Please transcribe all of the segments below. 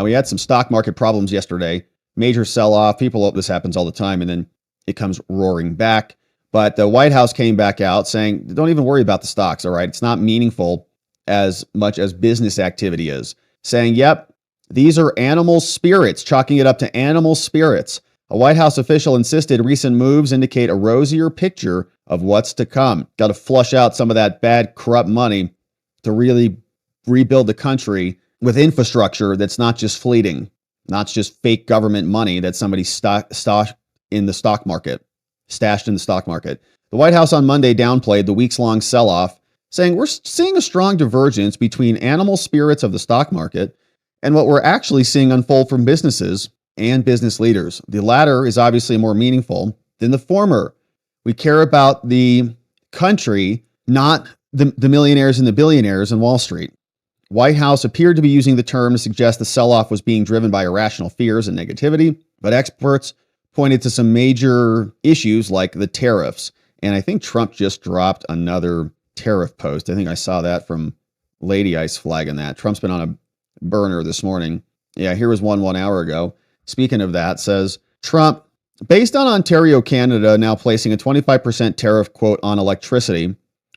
Now, we had some stock market problems yesterday, major sell-off. This happens all the time, and then it comes roaring back. But the White House came back out saying, don't even worry about the stocks, all right? It's not meaningful as much as business activity is. Saying, yep, these are animal spirits, chalking it up to animal spirits. A White House official insisted recent moves indicate a rosier picture of what's to come. Got to flush out some of that bad, corrupt money to really rebuild the country with infrastructure that's not just fleeting, not just fake government money that somebody stashed in the stock market. The White House on Monday downplayed the weeks-long sell-off, saying we're seeing a strong divergence between animal spirits of the stock market and what we're actually seeing unfold from businesses and business leaders. The latter is obviously more meaningful than the former. We care about the country, not the millionaires and the billionaires in Wall Street. White House appeared to be using the term to suggest the sell-off was being driven by irrational fears and negativity, but experts pointed to some major issues like the tariffs. And I think Trump just dropped another tariff post. I think I saw that from Lady Ice flagging that. Trump's been on a burner this morning. Yeah, here was one hour ago. Speaking of that, says Trump, based on Ontario, Canada now placing a 25% tariff, quote, on electricity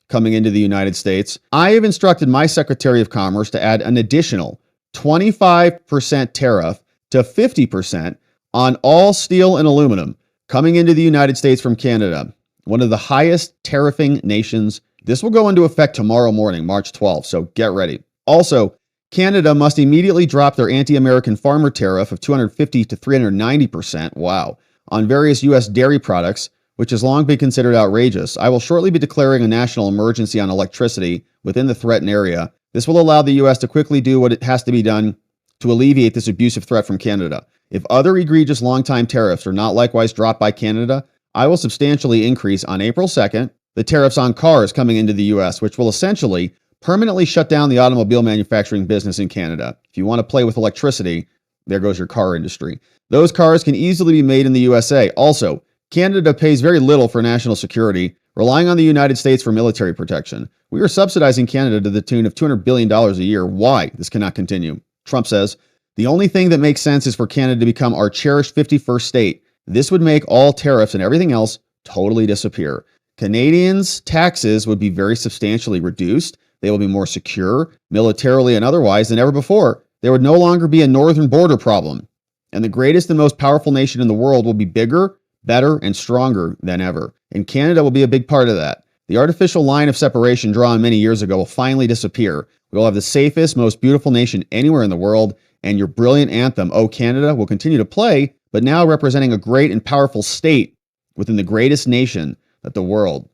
coming into the United States, I have instructed my Secretary of Commerce to add an additional 25% tariff to 50% on all steel and aluminum coming into the United States from Canada, one of the highest tariffing nations. This will go into effect tomorrow morning, March 12th, so get ready. Also, Canada must immediately drop their anti-American farmer tariff of 250 to 390%, wow, on various U.S. dairy products, which has long been considered outrageous. I will shortly be declaring a national emergency on electricity within the threatened area. This will allow the U.S. to quickly do what it has to be done to alleviate this abusive threat from Canada. If other egregious long-time tariffs are not likewise dropped by Canada, I will substantially increase on April 2nd the tariffs on cars coming into the U.S., which will essentially permanently shut down the automobile manufacturing business in Canada. If you want to play with electricity, there goes your car industry. Those cars can easily be made in the USA. Also, Canada pays very little for national security, relying on the United States for military protection. We are subsidizing Canada to the tune of $200 billion a year. Why? This cannot continue. Trump says, the only thing that makes sense is for Canada to become our cherished 51st state. This would make all tariffs and everything else totally disappear. Canadians' taxes would be very substantially reduced. They will be more secure, militarily and otherwise, than ever before. There would no longer be a northern border problem. And the greatest and most powerful nation in the world will be bigger, better, and stronger than ever. And Canada will be a big part of that. The artificial line of separation drawn many years ago will finally disappear. We will have the safest, most beautiful nation anywhere in the world, and your brilliant anthem, Oh Canada, will continue to play, but now representing a great and powerful state within the greatest nation that the world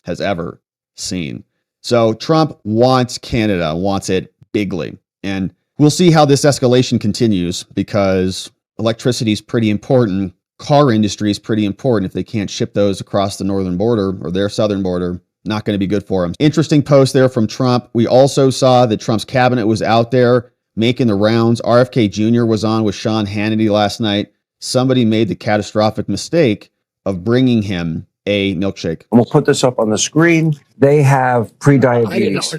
has ever seen. So Trump wants Canada, wants it bigly. And we'll see how this escalation continues because electricity is pretty important. Car industry is pretty important. If they can't ship those across the northern border or their southern border, not going to be good for them. Interesting post there from Trump. We also saw that Trump's cabinet was out there making the rounds. RFK Jr. was on with Sean Hannity last night. Somebody made the catastrophic mistake of bringing him a milkshake. We'll put this up on the screen. They have pre-diabetes.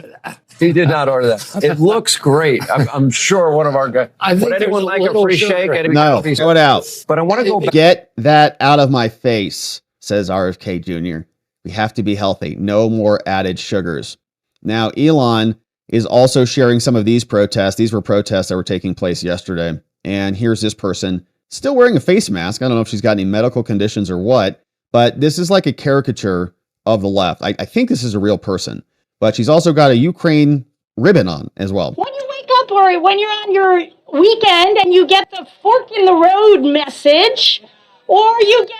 He did not order that. It looks great. I'm sure one of our guys. Would anyone like a free shake? No, throw it out. But I want to go back. Get that out of my face, says RFK Jr. We have to be healthy. No more added sugars. Now, Elon is also sharing some of these protests. These were protests that were taking place yesterday. And here's this person still wearing a face mask. I don't know if she's got any medical conditions or what, but this is like a caricature of the left. I think this is a real person, but she's also got a Ukraine ribbon on as well. When you wake up or when you're on your weekend and you get the fork in the road message, or you get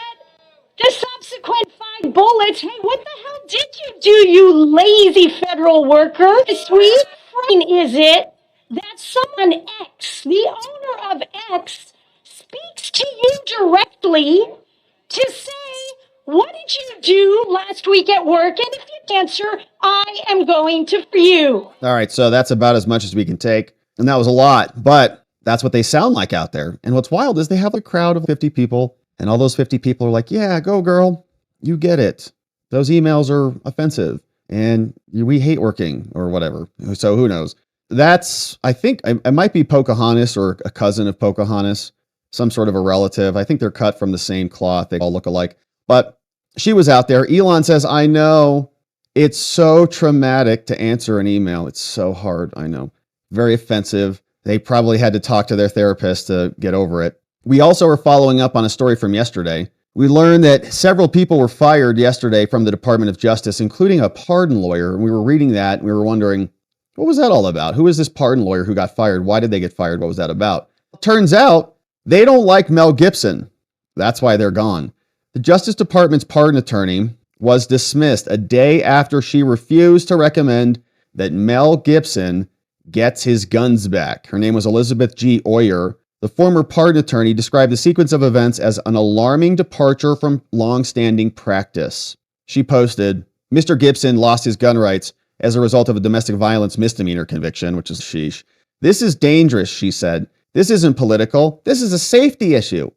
the subsequent 5 bullets, hey, what the hell did you do, you lazy federal worker? This week, is it that someone X, the owner of X, speaks to you directly to say, what did you do last week at work? And if you answer, I am going to for you. All right, so that's about as much as we can take. And that was a lot, but that's what they sound like out there. And what's wild is they have a crowd of 50 people, and all those 50 people are like, yeah, go girl, you get it. Those emails are offensive, and we hate working or whatever. So who knows? I think it might be Pocahontas or a cousin of Pocahontas, some sort of a relative. I think they're cut from the same cloth. They all look alike. But she was out there. Elon says, I know it's so traumatic to answer an email. It's so hard. I know. Very offensive. They probably had to talk to their therapist to get over it. We also are following up on a story from yesterday. We learned that several people were fired yesterday from the Department of Justice, including a pardon lawyer. And we were reading that and we were wondering, what was that all about? Who is this pardon lawyer who got fired? Why did they get fired? What was that about? Turns out they don't like Mel Gibson. That's why they're gone. The Justice Department's pardon attorney was dismissed a day after she refused to recommend that Mel Gibson gets his guns back. Her name was Elizabeth G. Oyer. The former pardon attorney described the sequence of events as an alarming departure from long-standing practice. She posted, Mr. Gibson lost his gun rights as a result of a domestic violence misdemeanor conviction, which is sheesh. This is dangerous, she said. This isn't political. This is a safety issue,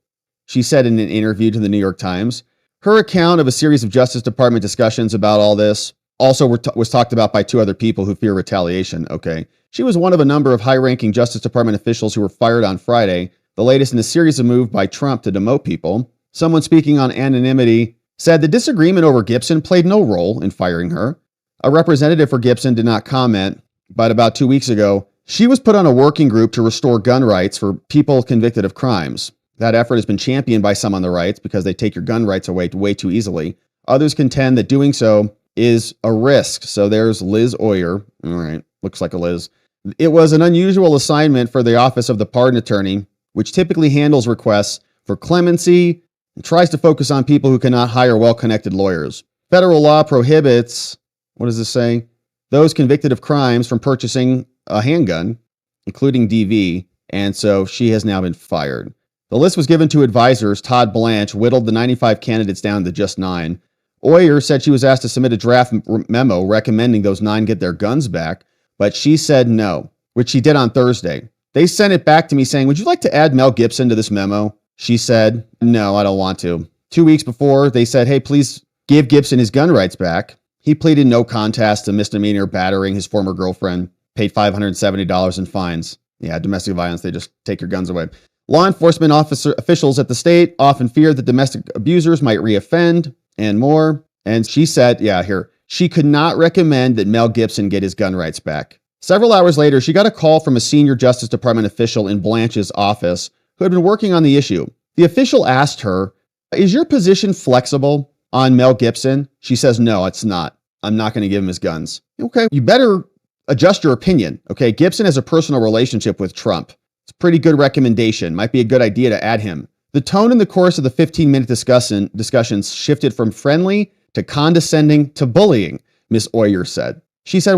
she said in an interview to the New York Times. Her account of a series of Justice Department discussions about all this also was talked about by two other people who fear retaliation. Okay. She was one of a number of high-ranking Justice Department officials who were fired on Friday, the latest in a series of moves by Trump to demote people. Someone speaking on anonymity said the disagreement over Gibson played no role in firing her. A representative for Gibson did not comment, but about 2 weeks ago, she was put on a working group to restore gun rights for people convicted of crimes. That effort has been championed by some on the right because they take your gun rights away way too easily. Others contend that doing so is a risk. So there's Liz Oyer. All right, looks like a Liz. It was an unusual assignment for the Office of the Pardon Attorney, which typically handles requests for clemency and tries to focus on people who cannot hire well-connected lawyers. Federal law prohibits, what does this say? Those convicted of crimes from purchasing a handgun, including DV, and so she has now been fired. The list was given to advisors. Todd Blanche whittled the 95 candidates down to just 9. Oyer said she was asked to submit a draft memo recommending those 9 get their guns back, but she said no, which she did on Thursday. They sent it back to me saying, would you like to add Mel Gibson to this memo? She said, no, I don't want to. 2 weeks before, they said, hey, please give Gibson his gun rights back. He pleaded no contest to misdemeanor battering his former girlfriend, paid $570 in fines. Yeah, domestic violence, they just take your guns away. Law enforcement officials at the state often fear that domestic abusers might reoffend and more. And she said, she could not recommend that Mel Gibson get his gun rights back. Several hours later, she got a call from a senior Justice Department official in Blanche's office who had been working on the issue. The official asked her, is your position flexible on Mel Gibson? She says, no, it's not. I'm not going to give him his guns. Okay, you better adjust your opinion. Okay, Gibson has a personal relationship with Trump. It's a pretty good recommendation. Might be a good idea to add him. The tone in the course of the 15-minute discussions shifted from friendly to condescending to bullying, Miss Oyer said. She said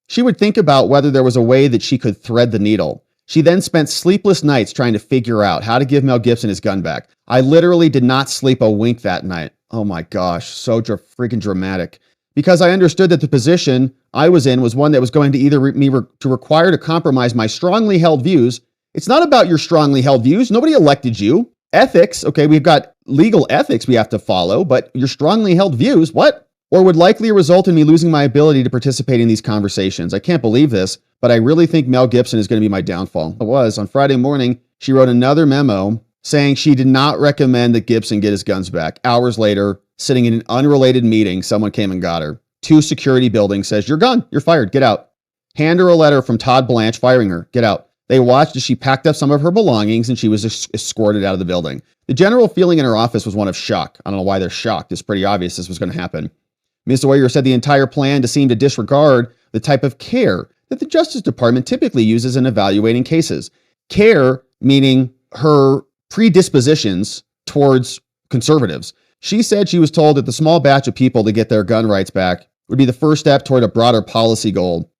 she would think about whether there was a way that she could thread the needle. She then spent sleepless nights trying to figure out how to give Mel Gibson his gun back. I literally did not sleep a wink that night. Oh my gosh, so freaking dramatic. Because I understood that the position I was in was one that was going to either require to compromise my strongly held views. It's not about your strongly held views. Nobody elected you. Ethics, okay, we've got legal ethics we have to follow, but your strongly held views, what? Or would likely result in me losing my ability to participate in these conversations. I can't believe this, but I really think Mel Gibson is going to be my downfall. It was. On Friday morning, she wrote another memo saying she did not recommend that Gibson get his guns back. Hours later, sitting in an unrelated meeting, someone came and got her. 2 security buildings says, you're gone, you're fired, get out. Hand her a letter from Todd Blanche firing her, get out. They watched as she packed up some of her belongings and she was escorted out of the building. The general feeling in her office was one of shock. I don't know why they're shocked. It's pretty obvious this was going to happen. Ms. Oyer said the entire plan seemed to disregard the type of care that the Justice Department typically uses in evaluating cases. Care meaning her predispositions towards conservatives. She said she was told that the small batch of people to get their gun rights back would be the first step toward a broader policy goal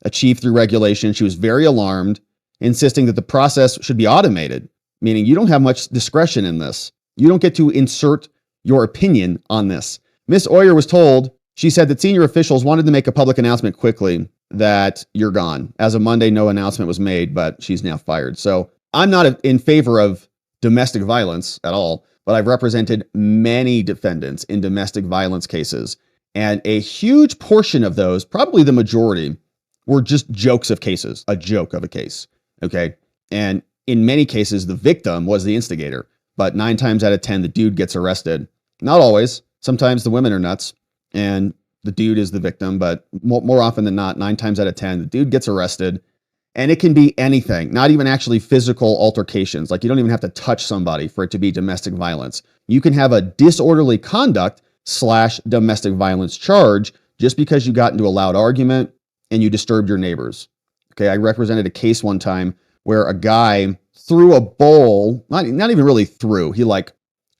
achieved through regulation. She was very alarmed, insisting that the process should be automated, meaning you don't have much discretion in this. You don't get to insert your opinion on this. Ms. Oyer was told, she said that senior officials wanted to make a public announcement quickly that you're gone. As of Monday, no announcement was made, but she's now fired. So I'm not in favor of domestic violence at all, but I've represented many defendants in domestic violence cases. And a huge portion of those, probably the majority, were just jokes of cases, a joke of a case. Okay. And in many cases, the victim was the instigator, but 9 times out of 10, the dude gets arrested. Not always. Sometimes the women are nuts and the dude is the victim, but more often than not, 9 times out of 10, the dude gets arrested. And it can be anything, not even actually physical altercations. Like you don't even have to touch somebody for it to be domestic violence. You can have a disorderly conduct / domestic violence charge just because you got into a loud argument and you disturbed your neighbors. Okay, I represented a case one time where a guy threw a bowl, not even really threw, he like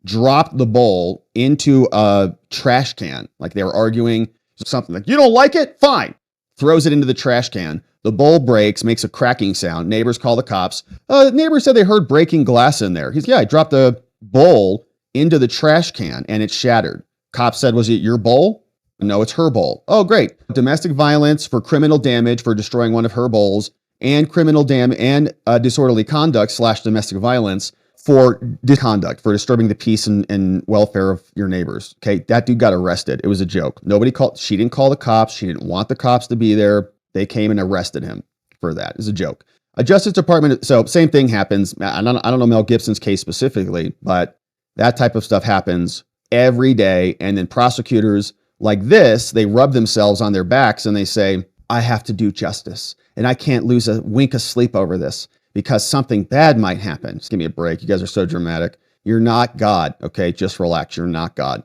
dropped the bowl into a trash can. Like they were arguing something like, you don't like it? Fine. Throws it into the trash can. The bowl breaks, makes a cracking sound. Neighbors call the cops. Neighbors said they heard breaking glass in there. I dropped the bowl into the trash can and it shattered. Cops said, was it your bowl? No, it's her bowl. Oh, great. Domestic violence for criminal damage for destroying one of her bowls and criminal damage and disorderly conduct / domestic violence for misconduct, for disturbing the peace and welfare of your neighbors. Okay, that dude got arrested. It was a joke. She didn't call the cops. She didn't want the cops to be there. They came and arrested him for that. It's a joke. A Justice Department, so same thing happens. I don't know Mel Gibson's case specifically, but that type of stuff happens every day. And then prosecutors like this, they rub themselves on their backs and they say, I have to do justice and I can't lose a wink of sleep over this because something bad might happen. Just give me a break. You guys are so dramatic. You're not God. Okay, just relax. You're not God.